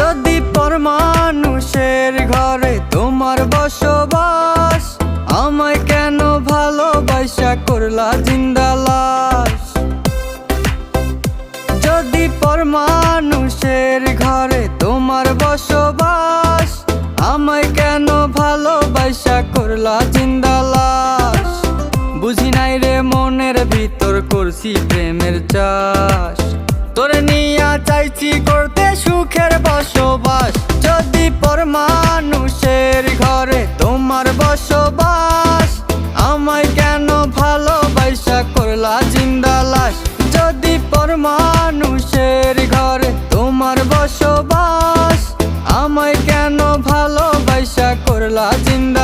যদি পর মানুষের ঘরে তোমার বসবাস, আমায় কেন ভালোবাসা করলা জিন্দা লাশ? যদি পর মানুষের ঘরে তোমার বসবাস, আমায় কেন ভালোবাসা করলা জিন্দা লাশ? বুঝি নাই রে মনের ভিতর করছি প্রেমের চাষ, তোরে নিয়া চাইছি করতে সুখের বসবাস। যদি পর মানুষের ঘরে তোমার বসবাস, আমায় কেন ভালোবাসা করলা জিন্দা লাশ? যদি পর মানুষের ঘরে তোমার বসবাস, আমায় কেন ভালোবাসা করলা জিন্দা